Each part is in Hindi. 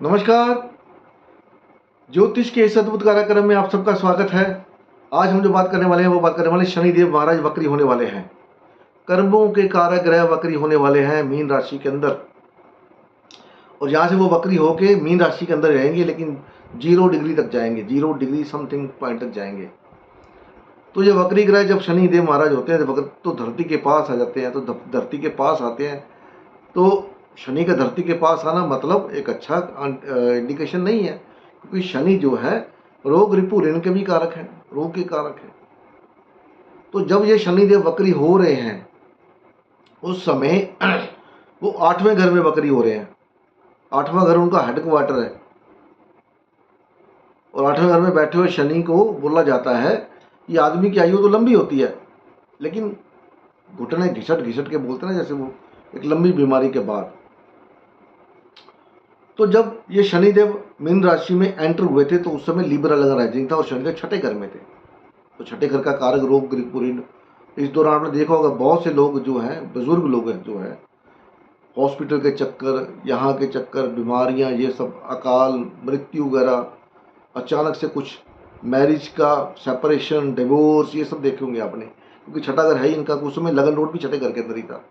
नमस्कार। ज्योतिष के इस अद्भुत कार्यक्रम में आप सबका स्वागत है। आज हम जो बात करने वाले हैं वो बात करने वाले शनिदेव महाराज वक्री होने वाले हैं। कर्मों के कारक ग्रह वक्री होने वाले हैं मीन राशि के अंदर, और यहाँ से वो वक्री होके मीन राशि के अंदर रहेंगे, लेकिन 0 डिग्री तक जाएंगे, 0 डिग्री समथिंग पॉइंट तक जाएंगे। तो ये वक्री ग्रह जब शनिदेव महाराज होते हैं तो धरती के पास आ जाते हैं। तो धरती के पास आते हैं तो शनि का धरती के पास आना मतलब एक अच्छा इंडिकेशन नहीं है, क्योंकि शनि जो है रोग रिपु ऋण के भी कारक है, रोग के कारक है। तो जब ये शनिदेव वक्री हो रहे हैं उस समय वो 8वें घर में वक्री हो रहे हैं। 8वां घर उनका हेडक्वार्टर है, और 8वें घर में बैठे हुए शनि को बोला जाता है कि आदमी की आयु तो लंबी होती है, लेकिन घुटने घिसट घिसट के बोलते हैं ना, जैसे वो एक लंबी बीमारी के बाद। तो जब ये शनिदेव मीन राशि में एंटर हुए थे तो उस समय लिब्रा लगा राइजिंग था और शनिदेव छठे घर में थे। तो छठे घर का कारक रोग ऋण। इस दौरान आपने देखा होगा बहुत से लोग जो हैं, बुजुर्ग लोग हैं जो है, हॉस्पिटल के चक्कर, यहाँ के चक्कर, बीमारियाँ, ये सब, अकाल मृत्यु वगैरह, अचानक से कुछ मैरिज का सेपरेशन, डिवोर्स, ये सब देखे होंगे आपने, क्योंकि छठा घर है ही इनका। उस समय लगन रोड भी छठे घर के अंदर ही था।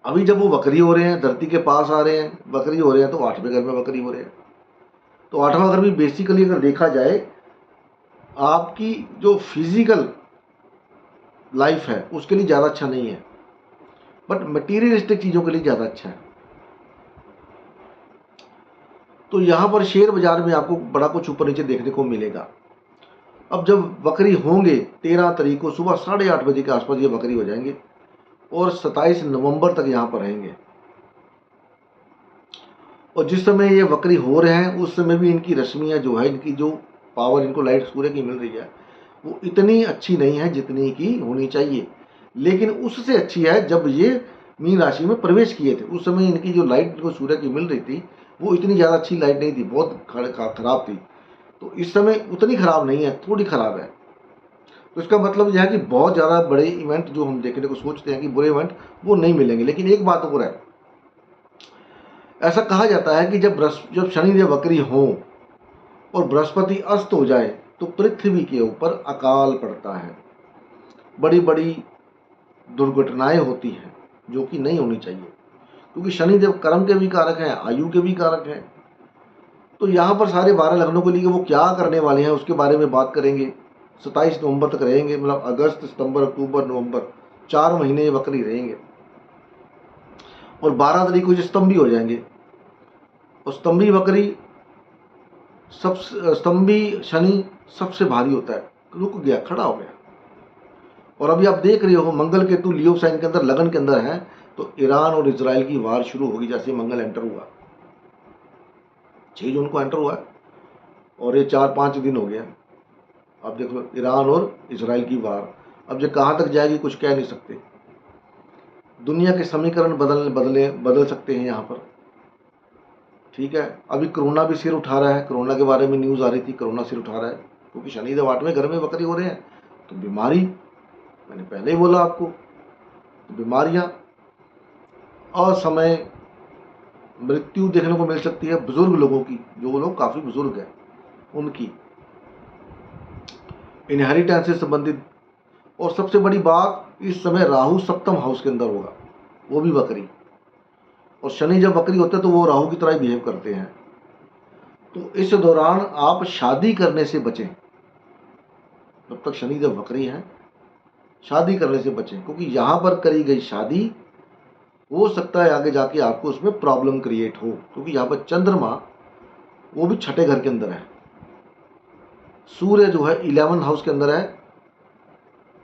अभी जब वो वक्री हो रहे हैं, धरती के पास आ रहे हैं, वक्री हो रहे हैं, तो 8वें घर में वक्री हो रहे हैं। तो 8वां घर भी बेसिकली अगर देखा जाए आपकी जो फिजिकल लाइफ है उसके लिए ज़्यादा अच्छा नहीं है, बट मटीरियलिस्टिक चीज़ों के लिए ज़्यादा अच्छा है। तो यहाँ पर शेयर बाजार में आपको बड़ा कुछ ऊपर नीचे देखने को मिलेगा। अब जब वक्री होंगे 13 तारीख को सुबह 8:30 बजे के आसपास ये वक्री हो जाएंगे और 27 नवंबर तक यहाँ पर रहेंगे। और जिस समय ये वक्री हो रहे हैं उस समय भी इनकी रश्मियाँ जो है, इनकी जो पावर इनको लाइट सूर्य की मिल रही है वो इतनी अच्छी नहीं है जितनी की होनी चाहिए, लेकिन उससे अच्छी है जब ये मीन राशि में प्रवेश किए थे। उस समय इनकी जो लाइट इनको सूर्य की मिल रही थी वो इतनी ज़्यादा अच्छी लाइट नहीं थी, बहुत खराब थी। तो इस समय उतनी खराब नहीं है, थोड़ी खराब है। तो इसका मतलब यह है कि बहुत ज़्यादा बड़े इवेंट जो हम देखने को सोचते हैं कि बुरे इवेंट, वो नहीं मिलेंगे। लेकिन एक बात और है, ऐसा कहा जाता है कि जब शनिदेव वक्री हो और बृहस्पति अस्त हो जाए तो पृथ्वी के ऊपर अकाल पड़ता है, बड़ी बड़ी दुर्घटनाएं होती हैं जो कि नहीं होनी चाहिए, क्योंकि शनिदेव कर्म के भी कारक हैं, आयु के भी कारक हैं। तो यहाँ पर सारे 12 लग्नों के लिए वो क्या करने वाले हैं उसके बारे में बात करेंगे। 27 नवंबर तक रहेंगे, मतलब अगस्त, सितंबर, अक्टूबर, नवंबर, 4 महीने ये वक्री रहेंगे। और 12 तारीख को स्तंभी हो जाएंगे। और स्तंभी वक्री स्तंभी शनि सबसे भारी होता है, रुक गया, खड़ा हो गया। और अभी आप देख रहे हो मंगल केतु लियो साइन के अंदर, लगन के अंदर है, तो ईरान और इजराइल की वार शुरू होगी जैसे मंगल एंटर हुआ। 6 जून को एंटर हुआ और ये 4-5 दिन हो गया। अब देख लो ईरान और इजराइल की वार, अब ये कहाँ तक जाएगी कुछ कह नहीं सकते। दुनिया के समीकरण बदल सकते हैं यहाँ पर, ठीक है। अभी कोरोना भी सिर उठा रहा है, कोरोना के बारे में न्यूज़ आ रही थी, कोरोना सिर उठा रहा है क्योंकि शनिदेव 8वें घर में वक्री हो रहे हैं। तो बीमारी, मैंने पहले ही बोला आपको, तो बीमारियाँ, असमय मृत्यु देखने को मिल सकती है बुजुर्ग लोगों की, जो लोग काफ़ी बुजुर्ग हैं उनकी, इनहेरिटेंस से संबंधित। और सबसे बड़ी बात, इस समय राहु 7म हाउस के अंदर होगा, वो भी वक्री। और शनि जब वक्री होते हैं तो वो राहु की तरह ही बिहेव करते हैं। तो इस दौरान आप शादी करने से बचें, जब तक शनि जब वक्री हैं शादी करने से बचें, क्योंकि यहाँ पर करी गई शादी हो सकता है आगे जाके आपको उसमें प्रॉब्लम क्रिएट हो, क्योंकि यहाँ पर चंद्रमा वो भी छठे घर के अंदर है, सूर्य जो है 11 हाउस के अंदर है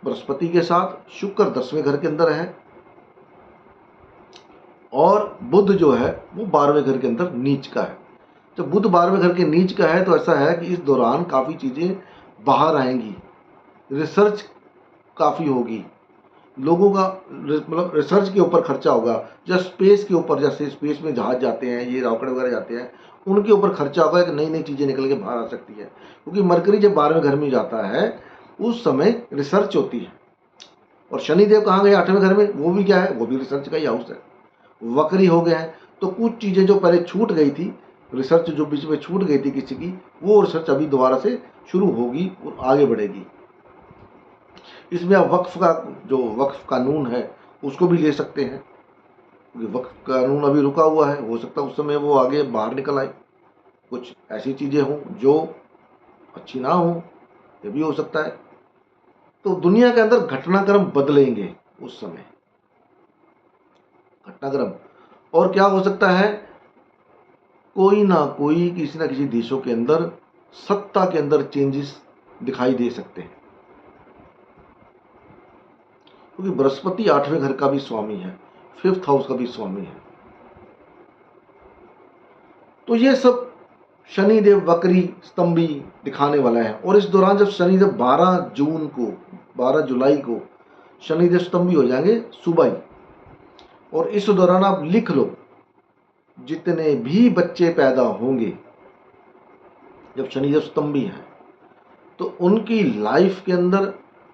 बृहस्पति के साथ, शुक्र 10वें घर के अंदर है, और बुध जो है वो 12वें घर के अंदर नीच का है। जब बुध 12वें घर के नीच का है तो ऐसा है कि इस दौरान काफ़ी चीज़ें बाहर आएंगी, रिसर्च काफ़ी होगी, लोगों का मतलब रिसर्च के ऊपर खर्चा होगा, या स्पेस के ऊपर, जैसे स्पेस में जहाज जाते हैं, ये रॉकेट वगैरह जाते हैं, उनके ऊपर खर्चा होगा कि नई नई चीज़ें निकल के बाहर आ सकती है। क्योंकि मरकरी जब 12वें घर में जाता है उस समय रिसर्च होती है। और शनिदेव कहाँ गए 8वें घर में, वो भी क्या है, वो भी रिसर्च का ही हाउस है, वक्री हो गए हैं। तो कुछ चीज़ें जो पहले छूट गई थी, रिसर्च जो बीच में छूट गई थी किसी की, वो रिसर्च अभी दोबारा से शुरू होगी और आगे बढ़ेगी। इसमें आप वक्फ का जो वक्फ कानून है उसको भी ले सकते हैं, क्योंकि वक्फ कानून अभी रुका हुआ है, हो सकता है उस समय वो आगे बाहर निकल आए, कुछ ऐसी चीज़ें हों जो अच्छी ना हो, ये भी हो सकता है। तो दुनिया के अंदर घटनाक्रम बदलेंगे उस समय, घटनाक्रम। और क्या हो सकता है, कोई ना कोई किसी ना किसी देशों के अंदर सत्ता के अंदर चेंजेस दिखाई दे सकते हैं, क्योंकि बृहस्पति 8वें घर का भी स्वामी है, 5th हाउस का भी स्वामी है। तो ये सब शनिदेव वक्री स्तंभी दिखाने वाला है। और इस दौरान जब शनिदेव 12 जुलाई को शनिदेव स्तंभी हो जाएंगे सुबह ही, और इस दौरान आप लिख लो, जितने भी बच्चे पैदा होंगे जब शनिदेव स्तंभी हैं, तो उनकी लाइफ के अंदर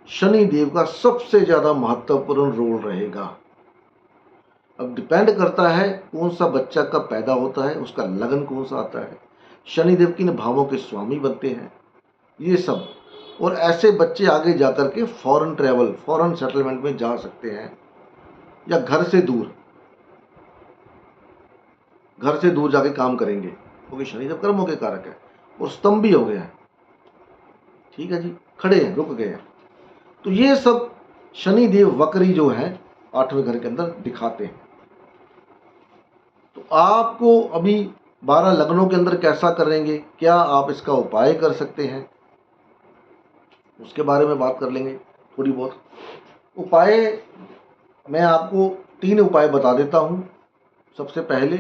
शनिदेव का सबसे ज्यादा महत्वपूर्ण रोल रहेगा। अब डिपेंड करता है कौन सा बच्चा कब पैदा होता है, उसका लगन कौन सा आता है, शनिदेव किन भावों के स्वामी बनते हैं, ये सब। और ऐसे बच्चे आगे जाकर के फॉरेन ट्रैवल, फॉरेन सेटलमेंट में जा सकते हैं, या घर से दूर जाके काम करेंगे, क्योंकि शनिदेव कर्मों के कारक है और स्तंभी हो गया है। ठीक है जी, खड़े हैं, रुक गए हैं। तो ये सब शनिदेव वक्री जो है 8वें घर के अंदर दिखाते हैं। तो आपको अभी 12 लग्नों के अंदर कैसा करेंगे, क्या आप इसका उपाय कर सकते हैं, उसके बारे में बात कर लेंगे थोड़ी बहुत। उपाय मैं आपको 3 उपाय बता देता हूँ। सबसे पहले,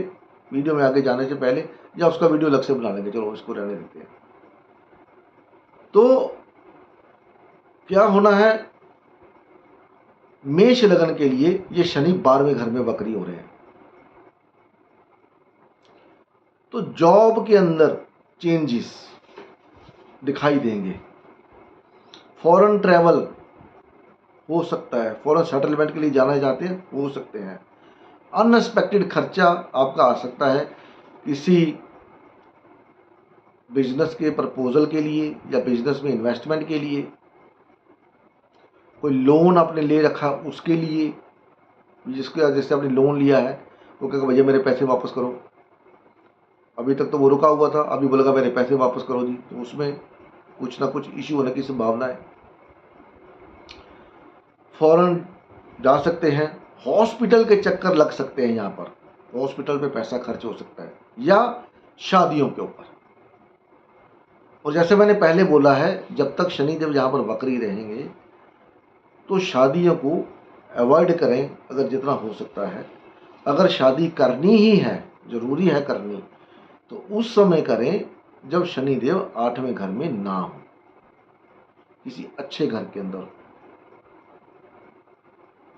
वीडियो में आगे जाने से पहले, या उसका वीडियो अलग से बना लेंगे, चलो इसको रहने देते हैं। तो क्या होना है, मेष लगन के लिए ये शनि 12वें घर में वक्री हो रहे हैं, तो जॉब के अंदर चेंजेस दिखाई देंगे, फॉरेन ट्रैवल हो सकता है, फॉरेन सेटलमेंट के लिए जाना चाहते हैं हो सकते हैं, अनएक्सपेक्टेड खर्चा आपका आ सकता है, किसी बिजनेस के प्रपोजल के लिए या बिजनेस में इन्वेस्टमेंट के लिए, कोई लोन आपने ले रखा उसके लिए, जिसके जैसे आपने लोन लिया है वो कहेगा भैया मेरे पैसे वापस करो, अभी तक तो वो रुका हुआ था, अभी बोलेगा मेरे पैसे वापस करो जी, तो उसमें कुछ ना कुछ इश्यू होने की संभावना है। फॉरेन जा सकते हैं, हॉस्पिटल के चक्कर लग सकते हैं, यहाँ पर हॉस्पिटल पे पैसा खर्च हो सकता है, या शादियों के ऊपर। और जैसे मैंने पहले बोला है, जब तक शनिदेव यहाँ पर वक्री रहेंगे तो शादियों को अवॉइड करें अगर जितना हो सकता है। अगर शादी करनी ही है, जरूरी है करनी, तो उस समय करें जब शनिदेव 8वें घर में ना हो, किसी अच्छे घर के अंदर।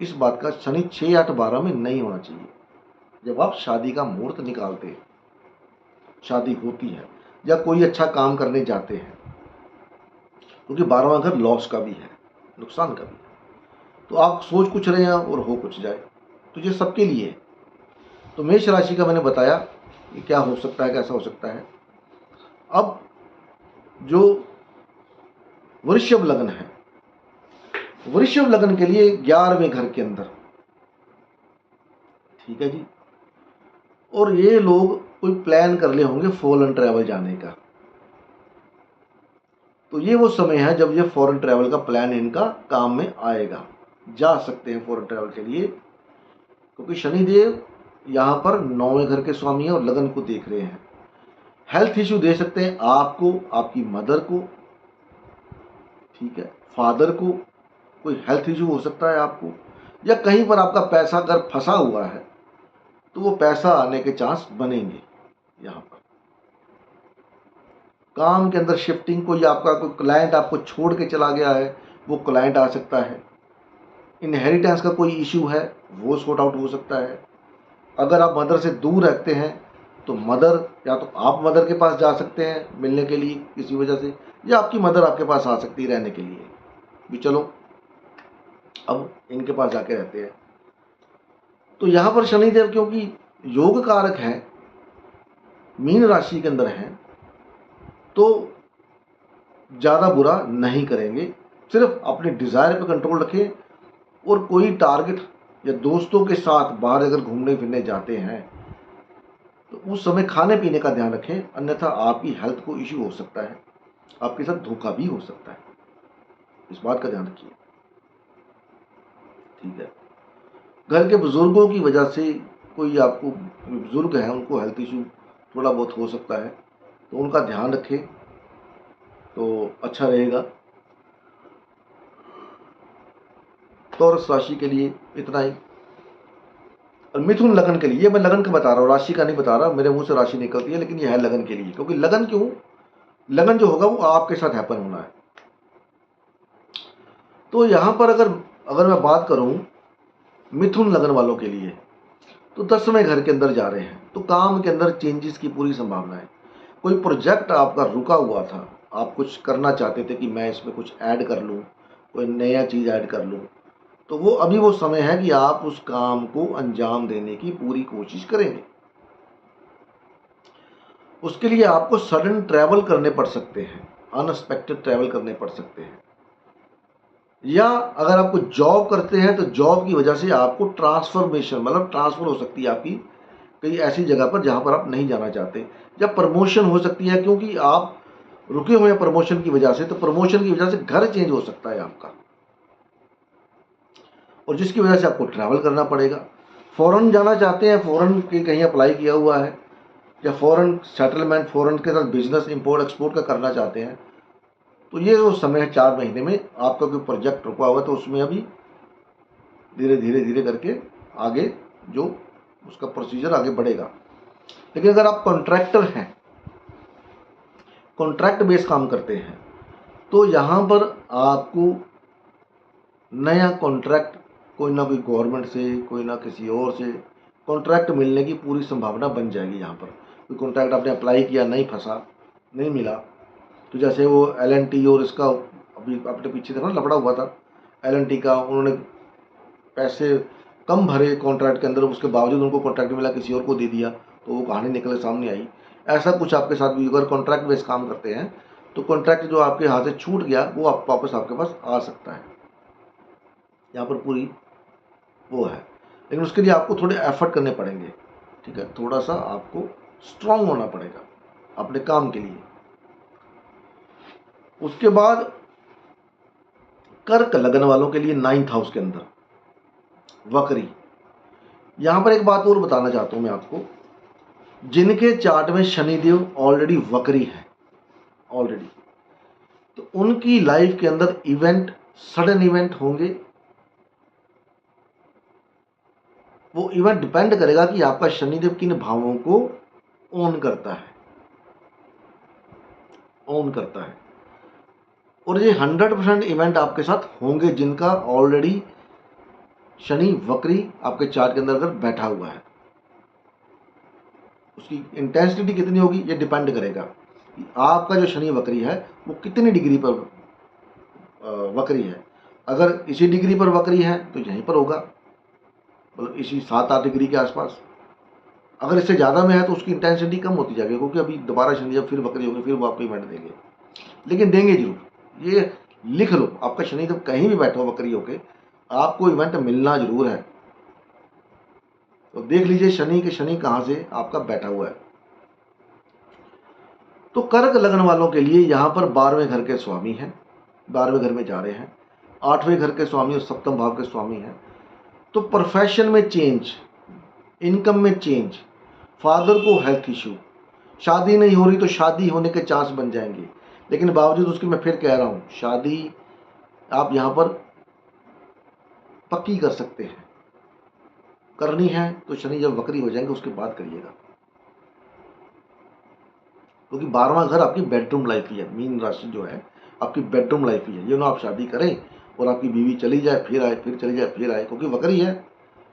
इस बात का शनि 6, 8, 12 में नहीं होना चाहिए। जब आप शादी का मुहूर्त निकालते हैं, शादी होती है, या कोई अच्छा काम करने जाते हैं, क्योंकि 12वां घर लॉस का भी है, नुकसान का भी है। तो आप सोच कुछ रहे हैं और हो कुछ जाए, तो ये सबके लिए है। तो मेष राशि का मैंने बताया कि क्या हो सकता है, कैसा हो सकता है। अब जो वृषभ लग्न है, वृषभ लग्न के लिए 11वें घर के अंदर, ठीक है जी, और ये लोग कोई प्लान कर ले होंगे फॉरेन ट्रैवल जाने का, तो ये वो समय है जब ये फॉरेन ट्रैवल का प्लान इनका काम में आएगा, जा सकते हैं फॉरेन ट्रैवल के लिए, क्योंकि शनिदेव यहाँ पर 9वें घर के स्वामी हैं और लगन को देख रहे हैं। हेल्थ इश्यू दे सकते हैं आपको, आपकी मदर को, ठीक है, फादर को, कोई हेल्थ इश्यू हो सकता है आपको, या कहीं पर आपका पैसा अगर फंसा हुआ है तो वो पैसा आने के चांस बनेंगे। यहाँ पर काम के अंदर शिफ्टिंग, कोई आपका कोई क्लाइंट आपको छोड़ के चला गया है, वो क्लाइंट आ सकता है। इनहेरिटेंस का कोई इश्यू है, वो सॉर्ट आउट हो सकता है। अगर आप मदर से दूर रहते हैं तो मदर, या तो आप मदर के पास जा सकते हैं मिलने के लिए किसी वजह से, या आपकी मदर आपके पास आ सकती है रहने के लिए भी, चलो अब इनके पास जाके रहते हैं। तो यहाँ पर शनिदेव क्योंकि योग कारक हैं, मीन राशि के अंदर हैं, तो ज़्यादा बुरा नहीं करेंगे। सिर्फ अपने डिज़ायर पे कंट्रोल रखें, और कोई टारगेट या दोस्तों के साथ बाहर अगर घूमने फिरने जाते हैं तो उस समय खाने पीने का ध्यान रखें, अन्यथा आपकी हेल्थ को इश्यू हो सकता है, आपके साथ धोखा भी हो सकता है। इस बात का ध्यान रखिए, ठीक है। घर के बुजुर्गों की वजह से, कोई आपको बुजुर्ग है उनको हेल्थ इशू थोड़ा बहुत हो सकता है, तो उनका ध्यान रखें तो अच्छा रहेगा। टॉरस राशि के लिए इतना ही। और मिथुन लगन के लिए, ये मैं लगन का बता रहा हूँ, राशि का नहीं बता रहा, मेरे मुंह से राशि निकलती है, लेकिन यह है लगन के लिए। क्योंकि लगन क्यों, लगन जो होगा वो आपके साथ हैपन होना है। तो यहां पर अगर मैं बात करूं मिथुन लगन वालों के लिए, तो 10वें घर के अंदर जा रहे हैं, तो काम के अंदर चेंजेस की पूरी संभावना है। कोई प्रोजेक्ट आपका रुका हुआ था, आप कुछ करना चाहते थे कि मैं इसमें कुछ ऐड कर लूं, कोई नया चीज़ ऐड कर लूं, तो वो अभी वो समय है कि आप उस काम को अंजाम देने की पूरी कोशिश करेंगे। उसके लिए आपको सडन ट्रैवल करने पड़ सकते हैं, अनएक्सपेक्टेड ट्रैवल करने पड़ सकते हैं, या अगर आपको जॉब करते हैं तो जॉब की वजह से आपको ट्रांसफॉर्मेशन, मतलब ट्रांसफर हो सकती है आपकी कहीं ऐसी जगह पर जहां पर आप नहीं जाना चाहते, या प्रमोशन हो सकती है, क्योंकि आप रुके हुए हैं प्रमोशन की वजह से, तो प्रमोशन की वजह से घर चेंज हो सकता है आपका, और जिसकी वजह से आपको ट्रैवल करना पड़ेगा। फॉरेन जाना चाहते हैं, फॉरेन के कहीं अप्लाई किया हुआ है, या फॉरेन सेटलमेंट, फॉरेन के साथ बिजनेस इंपोर्ट एक्सपोर्ट का करना चाहते हैं, तो ये जो समय है 4 महीने में, आपका कोई प्रोजेक्ट रुका हुआ है तो उसमें अभी धीरे धीरे धीरे करके आगे जो उसका प्रोसीजर आगे बढ़ेगा। लेकिन अगर आप कॉन्ट्रैक्टर हैं, कॉन्ट्रैक्ट बेस काम करते हैं, तो यहाँ पर आपको नया कॉन्ट्रैक्ट कोई ना कोई गवर्नमेंट से, कोई ना किसी और से कॉन्ट्रैक्ट मिलने की पूरी संभावना बन जाएगी। यहाँ पर कोई कॉन्ट्रैक्ट आपने अप्लाई किया, नहीं फंसा, नहीं मिला, तो जैसे वो L&T और इसका अभी अपने पीछे देखो ना लफड़ा हुआ था L&T का, उन्होंने पैसे कम भरे कॉन्ट्रैक्ट के अंदर, उसके बावजूद उनको कॉन्ट्रैक्ट मिला, किसी और को दे दिया, तो वो कहानी निकल सामने आई। ऐसा कुछ आपके साथ भी, अगर कॉन्ट्रैक्ट बेस काम करते हैं तो कॉन्ट्रैक्ट जो आपके हाथ से छूट गया वो आप वापस आपके पास आ सकता है। यहाँ पर पूरी वो है, लेकिन उसके लिए आपको थोड़े एफर्ट करने पड़ेंगे, ठीक है, थोड़ा सा आपको स्ट्रांग होना पड़ेगा अपने काम के लिए। उसके बाद कर्क लगन वालों के लिए 9th हाउस के अंदर वक्री। यहां पर एक बात और बताना चाहता हूं मैं आपको, जिनके चार्ट में शनिदेव ऑलरेडी वक्री है ऑलरेडी, तो उनकी लाइफ के अंदर इवेंट, सडन इवेंट होंगे। वो इवेंट डिपेंड करेगा कि आपका शनिदेव किन भावों को ओन करता है, ओन करता है। और ये 100% इवेंट आपके साथ होंगे जिनका ऑलरेडी शनि वक्री आपके चार्ट के अंदर अगर बैठा हुआ है। उसकी इंटेंसिटी कितनी होगी ये डिपेंड करेगा कि आपका जो शनि वक्री है वो कितनी डिग्री पर वक्री है। अगर इसी डिग्री पर वक्री है तो यहीं पर होगा, मतलब इसी 7-8 डिग्री के आसपास। अगर इससे ज़्यादा में है तो उसकी इंटेंसिटी कम होती जाएगी, क्योंकि अभी दोबारा शनि जब फिर वक्री होंगे फिर वो आपको इवेंट देंगे, लेकिन देंगे जरूर। ये लिख लो, आपका शनि जब कहीं भी बैठा हो वक्री होके, आपको इवेंट मिलना जरूर है। तो देख लीजिए शनि कहां से आपका बैठा हुआ है। तो कर्क लगन वालों के लिए यहां पर 12वें घर के स्वामी हैं, 12वें घर में जा रहे हैं, 8वें घर के स्वामी और 7म भाव के स्वामी हैं। तो प्रोफेशन में चेंज, इनकम में चेंज, फादर को हेल्थ इशू, शादी नहीं हो रही तो शादी होने के चांस बन जाएंगे, लेकिन बावजूद उसके मैं फिर कह रहा हूं शादी आप यहां पर पक्की कर सकते हैं। करनी है तो शनि जब वक्री हो जाएंगे उसके बाद करिएगा, क्योंकि 12वां घर आपकी बेडरूम लाइफ ही है। मीन राशि जो है आपकी बेडरूम लाइफ ही है। ये ना आप शादी करें और आपकी बीवी चली जाए फिर आए, फिर चली जाए फिर आए, क्योंकि वक्री है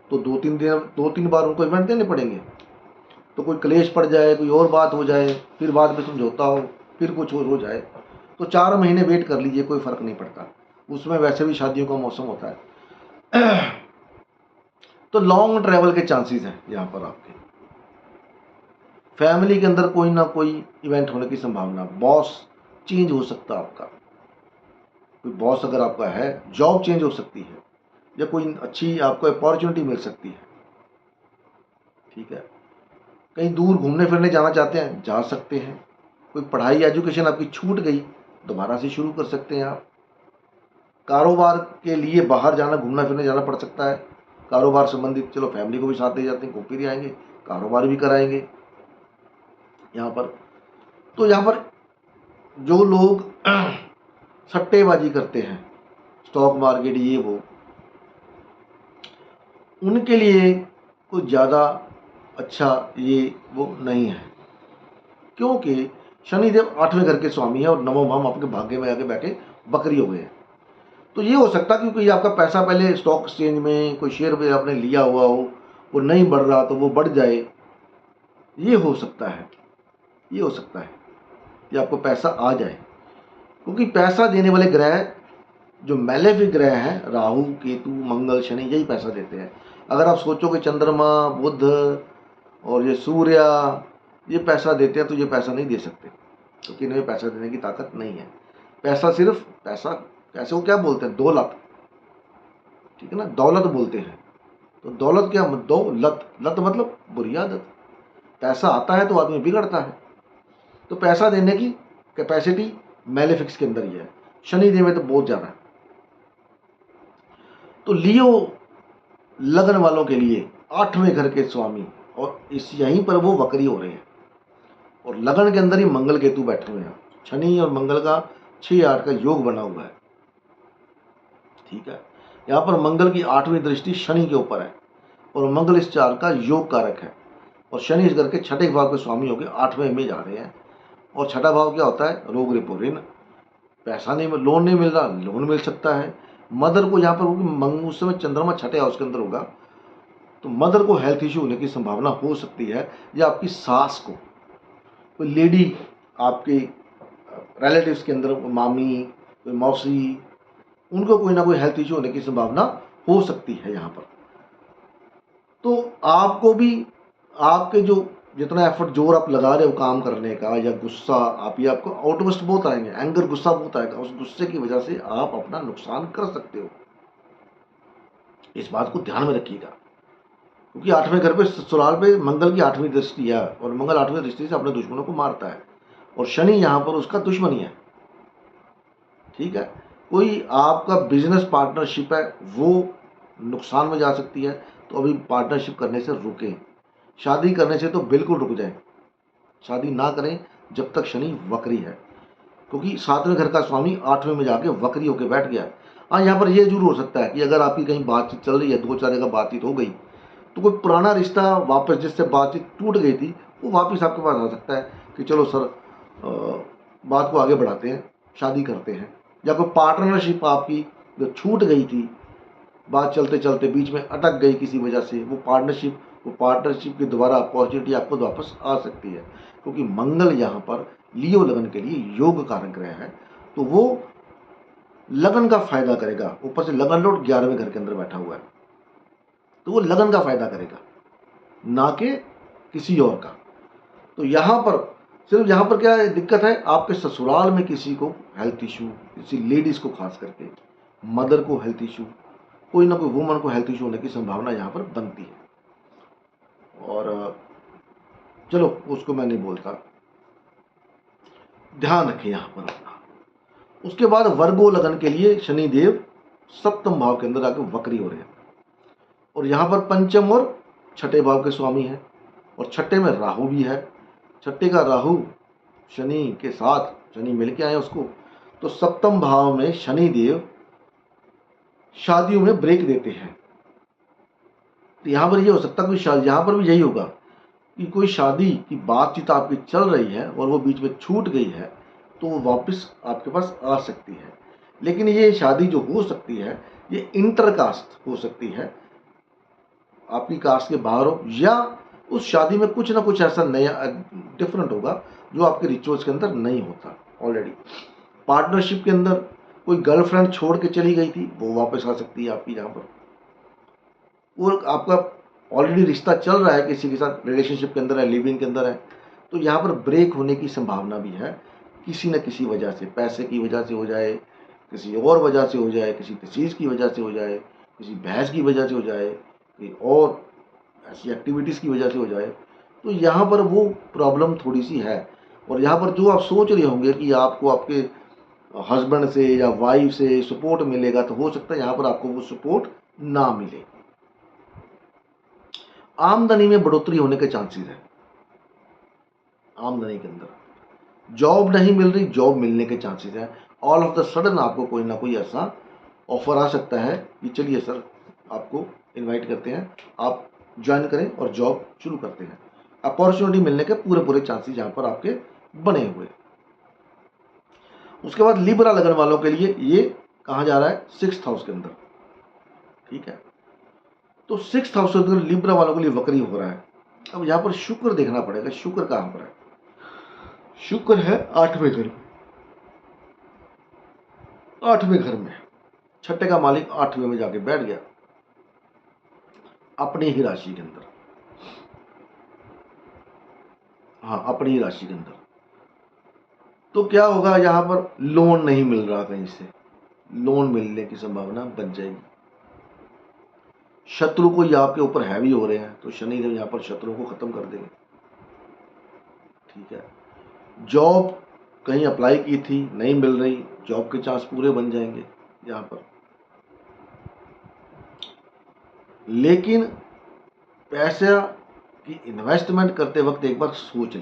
तो 2-3 बार उनको इवेंट देने पड़ेंगे। तो कोई क्लेश पड़ जाए, कोई और बात हो जाए, फिर बाद में समझौता हो, फिर कुछ और हो जाए, तो 4 महीने वेट कर लीजिए, कोई फर्क नहीं पड़ता। उसमें वैसे भी शादियों का मौसम होता है। तो लॉन्ग ट्रैवल के चांसेस हैं यहाँ पर आपके, फैमिली के अंदर कोई ना कोई इवेंट होने की संभावना, बॉस चेंज हो सकता है आपका, कोई बॉस अगर आपका है, जॉब चेंज हो सकती है, या कोई अच्छी आपको अपॉर्चुनिटी मिल सकती है। ठीक है, कहीं दूर घूमने फिरने जाना चाहते हैं, जा सकते हैं। कोई पढ़ाई एजुकेशन आपकी छूट गई, दोबारा से शुरू कर सकते हैं आप। कारोबार के लिए बाहर जाना, घूमना फिरने जाना पड़ सकता है, कारोबार संबंधित, चलो फैमिली को भी साथ ले जाते हैं, घूम फिर आएंगे, कारोबार भी कराएंगे यहाँ पर। तो यहाँ पर जो लोग सट्टेबाजी करते हैं, स्टॉक मार्केट ये वो, उनके लिए कुछ ज़्यादा अच्छा ये वो नहीं है, क्योंकि शनिदेव 8वें घर के स्वामी है और नवम भाव आपके भाग्य में आके बैठे बकरी हो गए हैं। तो ये हो सकता है क्योंकि आपका पैसा पहले स्टॉक एक्सचेंज में कोई शेयर पे आपने लिया हुआ हो, वो नहीं बढ़ रहा तो वो बढ़ जाए, ये हो सकता है, ये हो सकता है कि आपको पैसा आ जाए। क्योंकि पैसा देने वाले ग्रह जो मैलेफिक ग्रह हैं, राहु केतु मंगल शनि, यही पैसा देते हैं। अगर आप सोचो कि चंद्रमा बुध और ये सूर्य ये पैसा देते हैं, तो ये पैसा नहीं दे सकते, क्योंकि इन्हें पैसा देने की ताकत नहीं है। पैसा सिर्फ पैसा, पैसे को क्या बोलते हैं, दौलत, ठीक है ना, दौलत बोलते हैं। तो दौलत क्या, दौलत, लत मतलब बुरी आदत। पैसा आता है तो आदमी बिगड़ता है। तो पैसा देने की कैपेसिटी मैलेफिक्स के अंदर ही है, शनिदेव में तो बहुत ज़्यादा है। तो लियो लगन वालों के लिए 8वें घर के स्वामी, और इस यहीं पर वो वक्री हो रहे हैं, और लगन के अंदर ही मंगल केतु बैठे हुए हैं। शनि और मंगल का 6-8 का योग बना हुआ है। ठीक है, यहाँ पर मंगल की 8वीं दृष्टि शनि के ऊपर है, और मंगल इस चार का योग कारक है, और शनि इस घर के 6ठे भाव के स्वामी होकर 8वें में जा रहे हैं। और 6ठा भाव क्या होता है, रोग रिपो ऋण, पैसा नहीं, लोन नहीं मिल रहा, लोन मिल सकता है। मदर को यहाँ पर उस समय चंद्रमा 6ठे हाउस के अंदर होगा, तो मदर को हेल्थ इश्यू होने की संभावना हो सकती है, या आपकी सास को, कोई लेडी आपके रिलेटिव्स के अंदर, मामी, कोई मौसी, उनको कोई ना कोई हेल्थ इश्यू होने की संभावना हो सकती है यहाँ पर। तो आपको भी आपके जो जितना एफर्ट जोर आप लगा रहे हो काम करने का, या गुस्सा, आप ये आपको आउटबर्स्ट बहुत आएंगे, एंगर, गुस्सा बहुत आएगा, उस गुस्से की वजह से आप अपना नुकसान कर सकते हो। इस बात को ध्यान में रखिएगा, क्योंकि 8वें घर पे ससुराल पे मंगल की 8वीं दृष्टि है, और मंगल 8वीं दृष्टि से अपने दुश्मनों को मारता है, और शनि यहाँ पर उसका दुश्मन ही है। ठीक है, कोई आपका बिजनेस पार्टनरशिप है वो नुकसान में जा सकती है, तो अभी पार्टनरशिप करने से रुकें। शादी करने से तो बिल्कुल रुक जाएं, शादी ना करें जब तक शनि वक्री है, क्योंकि 7वें घर का स्वामी 8वें में जाके वक्री होकर बैठ गया है। हाँ, यहाँ पर यह जरूर हो सकता है कि अगर आपकी कहीं बातचीत चल रही है, 2-4 जगह बातचीत हो गई, तो कोई पुराना रिश्ता वापस, जिससे बातचीत टूट गई थी, वो वापस आपके पास आ सकता है कि चलो सर बात को आगे बढ़ाते हैं, शादी करते हैं। या कोई पार्टनरशिप आपकी जो छूट गई थी, बात चलते चलते बीच में अटक गई किसी वजह से, वो पार्टनरशिप की दोबारा अपॉर्चुनिटी आपको वापस आ सकती है, क्योंकि मंगल यहाँ पर लियो लगन के लिए योग कारक ग्रह है, तो वो लगन का फायदा करेगा। ऊपर से लगन लॉर्ड 11वें घर के अंदर बैठा हुआ है, तो वो लगन का फायदा करेगा, ना कि किसी और का। तो यहाँ पर सिर्फ यहाँ पर क्या दिक्कत है, आपके ससुराल में किसी को हेल्थ इशू, किसी लेडीज को खास करके मदर को हेल्थ इशू, कोई ना कोई वुमन को हेल्थ इशू होने की संभावना यहाँ पर बनती है। और चलो उसको मैं नहीं बोलता, ध्यान रखें यहाँ पर अपना। उसके बाद वर्गो लगन के लिए शनिदेव 7वें भाव के अंदर आके वक्री हो रहे हैं, और यहाँ पर पंचम और 6ठे भाव के स्वामी हैं, और 6ठे में राहु भी है। 6ठे का राहु शनि के साथ, शनि मिल के आए उसको, तो 7वें भाव में शनिदेव शादियों में ब्रेक देते हैं। तो यहाँ पर ये हो सकता है कोई शादी, यहाँ पर भी यही होगा कि कोई शादी की बातचीत आपकी चल रही है और वो बीच में छूट गई है, तो वो वापस आपके पास आ सकती है। लेकिन ये शादी जो हो सकती है, ये इंटरकास्ट हो सकती है, आपकी कास्ट के बाहर हो, या उस शादी में कुछ ना कुछ ऐसा नया डिफरेंट होगा जो आपके रिचुअल्स के अंदर नहीं होता ऑलरेडी। पार्टनरशिप के अंदर कोई गर्लफ्रेंड छोड़ के चली गई थी, वो वापस आ सकती है आपकी यहाँ पर। और आपका ऑलरेडी रिश्ता चल रहा है, किसी के साथ रिलेशनशिप के अंदर है, लिविंग के अंदर है, तो यहाँ पर ब्रेक होने की संभावना भी है, किसी न किसी वजह से, पैसे की वजह से हो जाए, किसी और वजह से हो जाए, किसी चीज़ की वजह से हो जाए, किसी बहस की वजह से हो जाए, कोई और ऐसी एक्टिविटीज़ की वजह से हो जाए। तो यहाँ पर वो प्रॉब्लम थोड़ी सी है। और यहाँ पर जो आप सोच रहे होंगे कि आपको आपके हस्बैंड से या वाइफ से सपोर्ट मिलेगा, तो हो सकता है यहाँ पर आपको वो सपोर्ट ना मिले। आमदनी में बढ़ोतरी होने के चांसेस है। आमदनी के अंदर जॉब नहीं मिल रही, जॉब मिलने के चांसेस है। ऑल ऑफ द सडन आपको कोई ना कोई ऐसा ऑफर आ सकता है कि चलिए सर, आपको इनवाइट करते हैं, आप ज्वाइन करें और जॉब शुरू करते हैं। अपॉर्चुनिटी मिलने के पूरे पूरे चांसेस यहाँ पर आपके बने हुए। उसके बाद लिब्रा लगन वालों के लिए ये कहा जा रहा है 6th हाउस के अंदर, ठीक है। तो 6th हाउस के अंदर लिब्रा वालों के लिए वक्री हो रहा है। अब यहाँ पर शुक्र देखना पड़ेगा, शुक्र कहाँ पर है? शुक्र है 8वें घर में, 8वें घर में, छठे का मालिक 8वें में जाके बैठ गया अपनी ही राशि के अंदर। हाँ, अपनी ही राशि के अंदर। तो क्या होगा, यहाँ पर लोन नहीं मिल रहा, कहीं से लोन मिलने की संभावना बन जाएगी। शत्रु कोई आपके ऊपर हैवी हो रहे हैं, तो शनिदेव यहाँ पर शत्रुओं को खत्म कर देंगे, ठीक है। जॉब कहीं अप्लाई की थी, नहीं मिल रही, जॉब के चांस पूरे बन जाएंगे यहाँ पर। लेकिन पैसा की इन्वेस्टमेंट करते वक्त एक बार सोच ले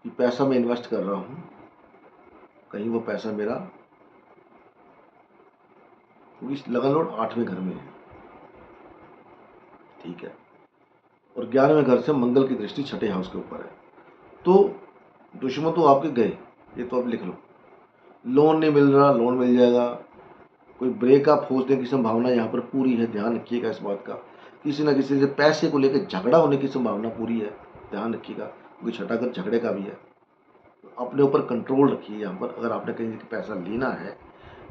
कि पैसा मैं इन्वेस्ट कर रहा हूँ, कहीं वो पैसा मेरा, क्योंकि लगन लॉर्ड 8वें घर में है, ठीक है, और 11वें घर से मंगल की दृष्टि छठे हाउस के ऊपर है। तो दुश्मन तो आपके गए, ये तो आप लिख लो। लोन नहीं मिल रहा, लोन मिल जाएगा। कोई ब्रेकअप होने की संभावना यहाँ पर पूरी है, ध्यान रखिएगा इस बात का। किसी न किसी से पैसे को लेकर झगड़ा होने की संभावना पूरी है, ध्यान रखिएगा, क्योंकि छठा घर झगड़े का भी है। अपने ऊपर कंट्रोल रखिए यहाँ पर। अगर आपने कहीं से पैसा लेना है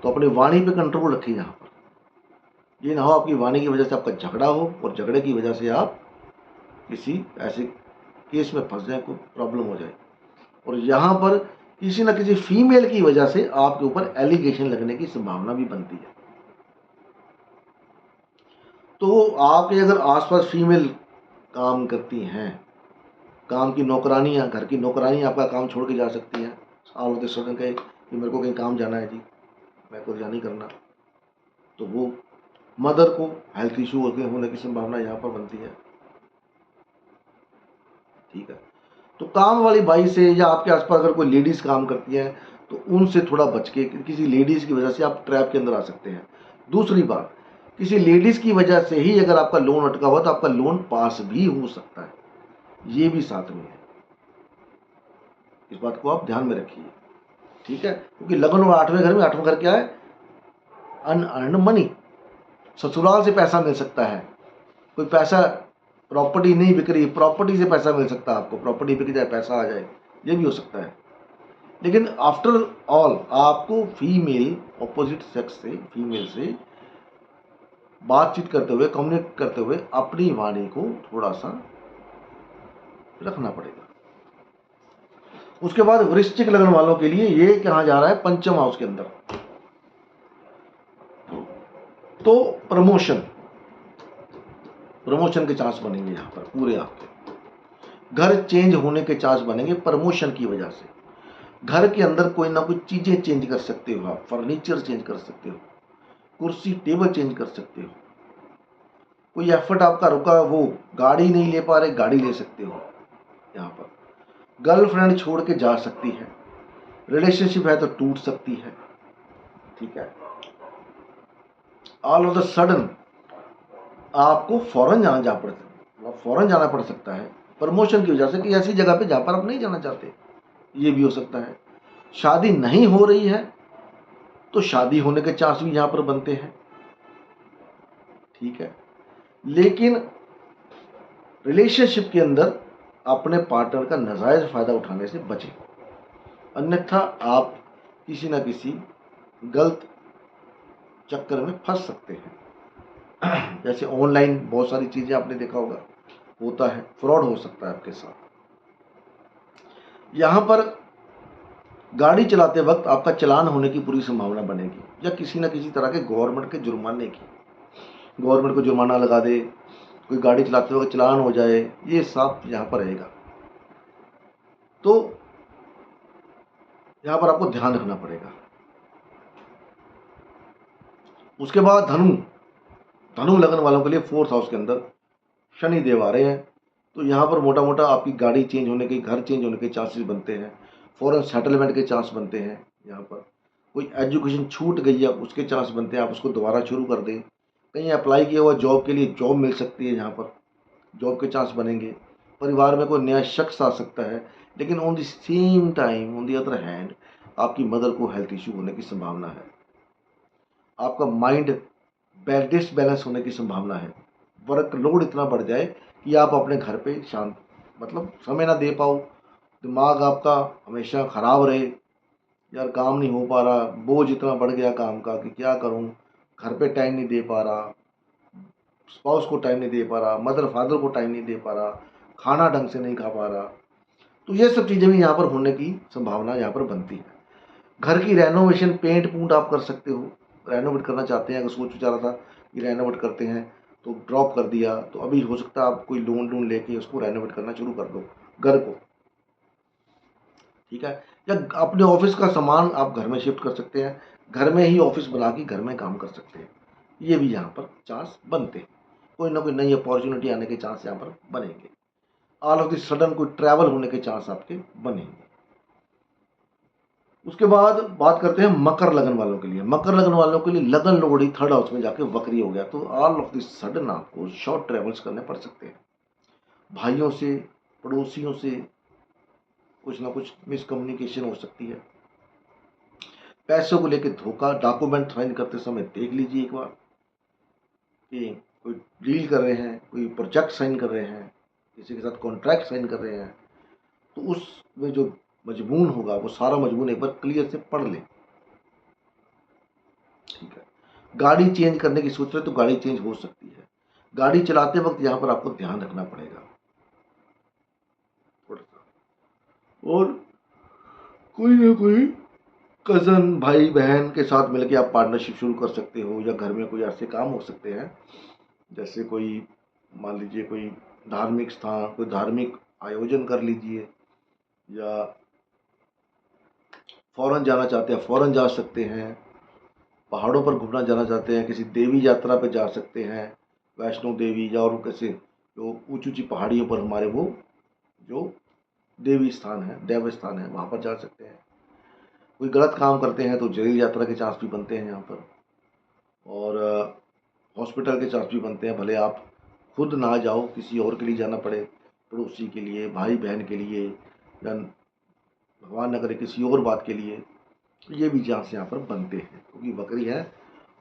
तो अपनी वाणी पे कंट्रोल रखिए यहाँ पर। ये ना हो आपकी वाणी की वजह से आपका झगड़ा हो और झगड़े की वजह से आप किसी ऐसे केस में फंस जाए, कोई प्रॉब्लम हो जाए। और यहाँ पर किसी न किसी फीमेल की वजह से आपके ऊपर एलिगेशन लगने की संभावना भी बनती है। तो आपके अगर आसपास फीमेल काम करती हैं, काम की नौकरानियां, घर की नौकरानियां आपका काम छोड़ के जा सकती हैं, ऑल ऑफ द सडन कहे कि मेरे को कहीं काम जाना है जी, मेरे को जाना ही करना, तो वो मदर को हेल्थ इशू होने की संभावना यहाँ पर बनती है, ठीक है। तो काम वाली बाई से या आपके आसपास अगर कोई लेडीज काम करती है तो उनसे थोड़ा बच के, किसी लेडीज की वजह से आप ट्रैप के अंदर आ सकते हैं। दूसरी बात, किसी लेडीज की वजह से ही अगर आपका लोन अटका हुआ तो आपका लोन पास भी हो सकता है, ये भी साथ में है। इस बात को आप ध्यान में रखिए, ठीक है। क्योंकि लगन और 8वें घर में, 8वां घर क्या है? अनअर्न्ड मनी, ससुराल से पैसा मिल सकता है। कोई पैसा, प्रॉपर्टी नहीं बिक रही, प्रॉपर्टी से पैसा मिल सकता है आपको, प्रॉपर्टी बिक जाए, पैसा आ जाए, ये भी हो सकता है। लेकिन आफ्टर ऑल आपको फीमेल, ऑपोजिट सेक्स से, फीमेल से बातचीत करते हुए, कम्युनिकेट करते हुए अपनी वाणी को थोड़ा सा रखना पड़ेगा। उसके बाद वृश्चिक लगन वालों के लिए ये कहा जा रहा है 5th हाउस के अंदर, तो प्रमोशन के चांस बनेंगे यहाँ पर पूरे आपके। घर चेंज होने के चांस बनेंगे प्रमोशन की वजह से। घर के अंदर कोई ना कोई चीजें चेंज कर सकते हो आप, फर्नीचर चेंज कर सकते हो, कुर्सी टेबल चेंज कर सकते हो। कोई एफर्ट आपका रुका, वो गाड़ी नहीं ले पा रहे, गाड़ी ले सकते हो यहाँ पर। गर्लफ्रेंड छोड़ के जा सकती है, रिलेशनशिप है तो टूट सकती है, ठीक है। ऑल ऑफ द सडन आपको फॉरेन जाना पड़ सकता है प्रमोशन की वजह से, कि ऐसी जगह पे जहां पर आप नहीं जाना चाहते, ये भी हो सकता है। शादी नहीं हो रही है तो शादी होने के चांस भी यहां पर बनते हैं, ठीक है। लेकिन रिलेशनशिप के अंदर अपने पार्टनर का नाजायज फायदा उठाने से बचें, अन्यथा आप किसी ना किसी गलत चक्कर में फंस सकते हैं। जैसे ऑनलाइन बहुत सारी चीजें आपने देखा होगा, होता है, फ्रॉड हो सकता है आपके साथ, यहाँ पर गाड़ी चलाते वक्त आपका चालान होने की पूरी संभावना बनेगी, या किसी न किसी तरह के गवर्नमेंट के जुर्माने की, गवर्नमेंट को जुर्माना लगा दे, कोई गाड़ी चलाते वक्त चालान हो जाए, ये सब यहाँ पर रहेगा। तो यहाँ पर आपको ध्यान रखना पड़ेगा। उसके बाद धनु लगन वालों के लिए 4th हाउस के अंदर शनि देव आ रहे हैं, तो यहाँ पर मोटा मोटा आपकी गाड़ी चेंज होने के, घर चेंज होने के चांसेस बनते हैं, फॉरेन सेटलमेंट के चांस बनते हैं। यहाँ पर कोई एजुकेशन छूट गई है उसके चांस बनते हैं, आप उसको दोबारा शुरू कर दें। कहीं अप्लाई किया हुआ जॉब के लिए जॉब मिल सकती है, यहाँ पर जॉब के चांस बनेंगे। परिवार में कोई नया शख्स आ सकता है, लेकिन on the same time, on the other hand, आपकी मदर को हेल्थ इशू होने की संभावना है। आपका माइंड डिसबैलेंस होने की संभावना है। वर्कलोड इतना बढ़ जाए कि आप अपने घर पे शांत मतलब समय ना दे पाओ, दिमाग आपका हमेशा ख़राब रहे, यार काम नहीं हो पा रहा, बोझ इतना बढ़ गया काम का कि क्या करूं, घर पे टाइम नहीं दे पा रहा, स्पाउस को टाइम नहीं दे पा रहा, मदर फादर को टाइम नहीं दे पा रहा, खाना ढंग से नहीं खा पा रहा। तो ये सब चीज़ें भी यहाँ पर होने की संभावना यहाँ पर बनती है। घर की रेनोवेशन, पेंट पूंट आप कर सकते हो। रेनोवेट करना चाहते हैं, अगर सोच विचार रहा था कि रेनोवेट करते हैं तो ड्रॉप कर दिया, तो अभी हो सकता है आप कोई लोन लेके उसको रेनोवेट करना शुरू कर दो घर को, ठीक है। या अपने ऑफिस का सामान आप घर में शिफ्ट कर सकते हैं, घर में ही ऑफिस बना के घर में काम कर सकते हैं। ये भी यहाँ पर चांस बनते हैं, कोई ना कोई नई अपॉर्चुनिटी आने के चांस यहाँ पर बनेंगे। ऑल ऑफ द सडन कोई ट्रैवल होने के चांस आपके बनेंगे। उसके बाद बात करते हैं मकर लगन वालों के लिए। मकर लगन वालों के लिए लगन लोहड़ी 3rd हाउस में जाके वक्री हो गया, तो ऑल ऑफ द सडन आपको शॉर्ट ट्रेवल्स करने पड़ सकते हैं। भाइयों से, पड़ोसियों से कुछ ना कुछ मिसकम्युनिकेशन हो सकती है। पैसों को लेकर धोखा, डॉक्यूमेंट साइन करते समय देख लीजिए एक बार कि कोई डील कर रहे हैं, कोई प्रोजेक्ट साइन कर रहे हैं, किसी के साथ कॉन्ट्रैक्ट साइन कर रहे हैं, तो उसमें जो मजमून होगा वो सारा मजमून एक बार क्लियर से पढ़ लें, ठीक है। गाड़ी चेंज करने की सोच रहे तो गाड़ी चेंज हो सकती है। गाड़ी चलाते वक्त यहाँ पर आपको ध्यान रखना पड़ेगा थोड़ा सा। और कोई ना कोई कज़न, भाई बहन के साथ मिलकर आप पार्टनरशिप शुरू कर सकते हो, या घर में कोई ऐसे काम हो सकते हैं जैसे कोई, मान लीजिए कोई धार्मिक स्थान, कोई धार्मिक आयोजन कर लीजिए, या फॉरेन जाना चाहते हैं फॉरेन जा सकते हैं, पहाड़ों पर घूमना जाना चाहते हैं, किसी देवी यात्रा पर जा सकते हैं, वैष्णो देवी, या और कैसे जो ऊंची ऊंची पहाड़ियों पर हमारे वो जो देवी स्थान है, देव स्थान है, वहाँ पर जा सकते हैं। कोई गलत काम करते हैं तो जेल यात्रा के चांस भी बनते हैं यहाँ पर, और हॉस्पिटल के चांस भी बनते हैं। भले आप खुद ना जाओ, किसी और के लिए जाना पड़े, पड़ोसी के लिए, भाई बहन के लिए, या भगवान न करे किसी और बात के लिए, तो ये भी चांस यहाँ पर बनते हैं, क्योंकि बकरी है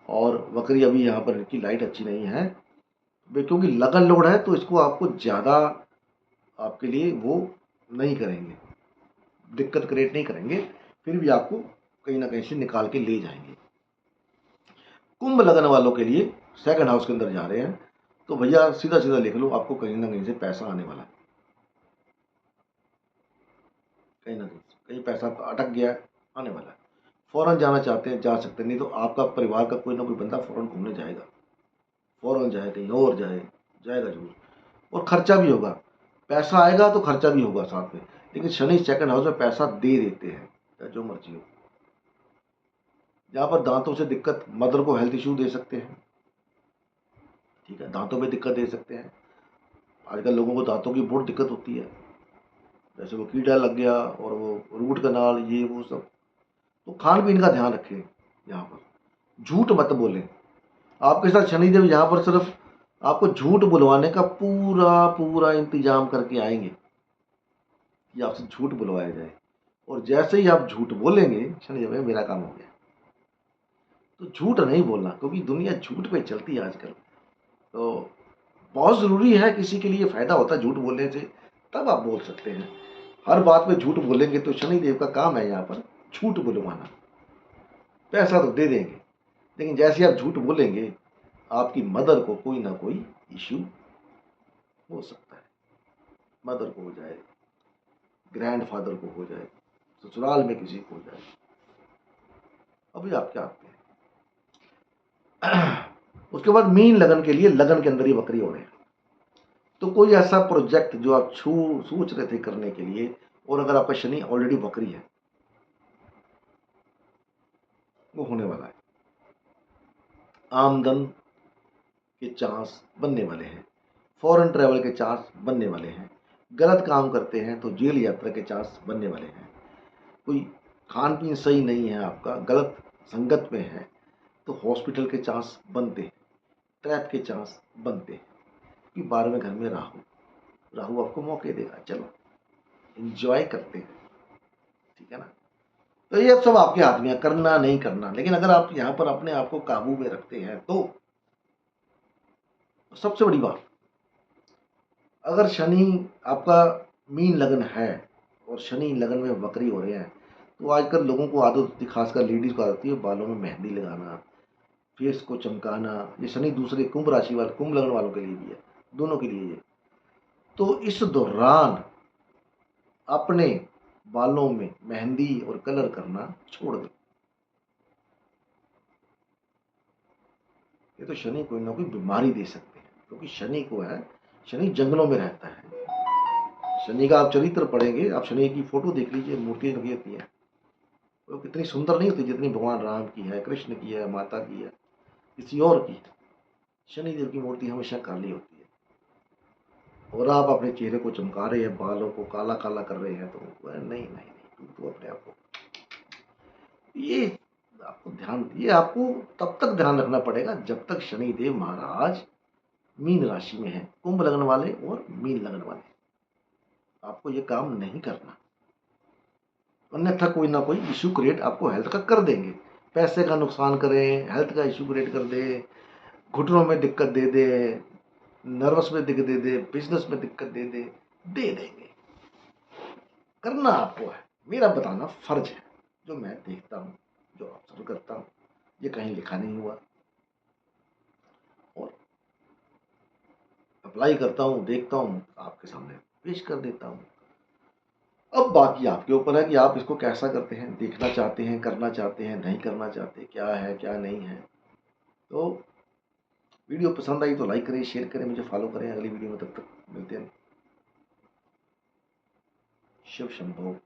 और बकरी अभी यहाँ पर इनकी लाइट अच्छी नहीं है। क्योंकि लगन लोड है तो इसको आपको ज़्यादा आपके लिए वो नहीं करेंगे, दिक्कत क्रिएट नहीं करेंगे, फिर भी आपको कहीं ना कहीं से निकाल के ले जाएंगे। कुंभ लगन वालों के लिए 2nd हाउस के अंदर जा रहे हैं, तो भैया सीधा सीधा लिख लो, आपको कहीं ना कहीं से पैसा आने वाला है, कहीं ना कहीं पैसा अटक गया है, आने वाला है। फॉरेन जाना चाहते हैं जा सकते हैं, नहीं तो आपका परिवार का कोई ना कोई बंदा फॉरेन घूमने जाएगा, फॉरेन जाए, कहीं और जाए, जाएगा जरूर, और खर्चा भी होगा। पैसा आएगा तो खर्चा भी होगा साथ में, लेकिन शनि 2nd हाउस में पैसा दे देते हैं, या जो मर्जी हो। जहाँ पर दांतों से दिक्कत, मदर को हेल्थ इशू दे सकते हैं, ठीक है, दांतों में दिक्कत दे सकते हैं। आजकल लोगों को दांतों की बहुत दिक्कत होती है, जैसे वो कीड़ा लग गया और वो रूट कनाल, ये वो सब। तो खान पीन का ध्यान रखें, यहाँ पर झूठ मत बोलें। आपके साथ शनिदेव यहाँ पर सिर्फ आपको झूठ बुलवाने का पूरा पूरा इंतजाम करके आएंगे कि आपसे झूठ बुलवाया जाए, और जैसे ही आप झूठ बोलेंगे, शनिदेव मेरा काम हो गया। तो झूठ नहीं बोलना, क्योंकि दुनिया झूठ पे चलती है आजकल। तो बहुत ज़रूरी है, किसी के लिए फ़ायदा होता है झूठ बोलने से, तब आप बोल सकते हैं। हर बात में झूठ बोलेंगे तो शनिदेव का काम है यहाँ पर झूठ बुलवाना। पैसा तो दे देंगे, लेकिन जैसे आप झूठ बोलेंगे, आपकी मदर को कोई ना कोई इश्यू हो सकता है, मदर को हो जाए, ग्रैंडफादर को हो जाए, ससुराल में किसी को हो जाए, अभी आपके हाथ में है। उसके बाद मीन लगन के लिए लगन के अंदर ही वक्री हो रहे हैं। तो कोई ऐसा प्रोजेक्ट जो आप सोच रहे थे करने के लिए, और अगर आपका शनि ऑलरेडी वक्री है, वो होने वाला है। आमदन के चांस बनने वाले हैं, फॉरेन ट्रैवल के चांस बनने वाले हैं, गलत काम करते हैं तो जेल यात्रा के चांस बनने वाले हैं। कोई खान पीन सही नहीं है आपका, गलत संगत में है, तो हॉस्पिटल के चांस बनते हैं, ट्रैप के चांस बनते हैं। कि 12वें घर में राहु, राहु आपको मौके देगा, चलो एंजॉय करते हैं, ठीक है ना। तो ये सब आपके हाथ में है, करना नहीं करना। लेकिन अगर आप यहाँ पर अपने आप को काबू में रखते हैं तो सबसे बड़ी बात, अगर शनि आपका मीन लगन है और शनि लगन में वक्री हो रहे हैं, तो आजकल लोगों को आदत होती है, खासकर लेडीज को आदत होती है बालों में मेहंदी लगाना, फेस को चमकाना। ये शनि दूसरे कुंभ राशि वाले, कुंभ लगन वालों के लिए भी है, दोनों के लिए ये। तो इस दौरान अपने बालों में मेहंदी और कलर करना छोड़ दें। ये तो शनि कोई ना कोई बीमारी दे सकते हैं, क्योंकि शनि को है, शनि जंगलों में रहता है। शनि का आप चरित्र पढ़ेंगे, आप शनि की फोटो देख लीजिए, मूर्ति लगी होती है, वो कितनी सुंदर नहीं होती जितनी भगवान राम की है, कृष्ण की है, माता की है, किसी और की। शनिदेव की मूर्ति हमेशा काली होती है। और आप अपने चेहरे को चमका रहे हैं, बालों को काला काला कर रहे हैं, तो नहीं नहीं नहीं, तो अपने आप को, ये आपको ध्यान, ये आपको तब तक ध्यान रखना पड़ेगा जब तक शनिदेव महाराज मीन राशि में है, कुंभ लगन वाले और मीन लगन वाले, आपको ये काम नहीं करना। अन्यथा कोई ना कोई इशू क्रिएट आपको हेल्थ का कर देंगे, पैसे का नुकसान करें, हेल्थ का इशू क्रिएट कर दे, घुटनों में दिक्कत दे दे, नर्वस में दिक्कत दे दे, बिजनेस में दिक्कत दे देंगे। करना आपको है, मेरा बताना फर्ज है। जो मैं देखता हूँ, जो ऑब्जर्व करता हूँ, ये कहीं लिखा नहीं हुआ, और अप्लाई करता हूँ, देखता हूँ, आपके सामने पेश कर देता हूँ। अब बाकी आपके ऊपर है कि आप इसको कैसा करते हैं, देखना चाहते हैं, करना चाहते हैं, नहीं करना चाहते, क्या है क्या नहीं है। तो वीडियो पसंद आई तो लाइक करें, शेयर करें, मुझे फॉलो करें। अगली वीडियो में तब तक मिलते हैं। शिव शंभो।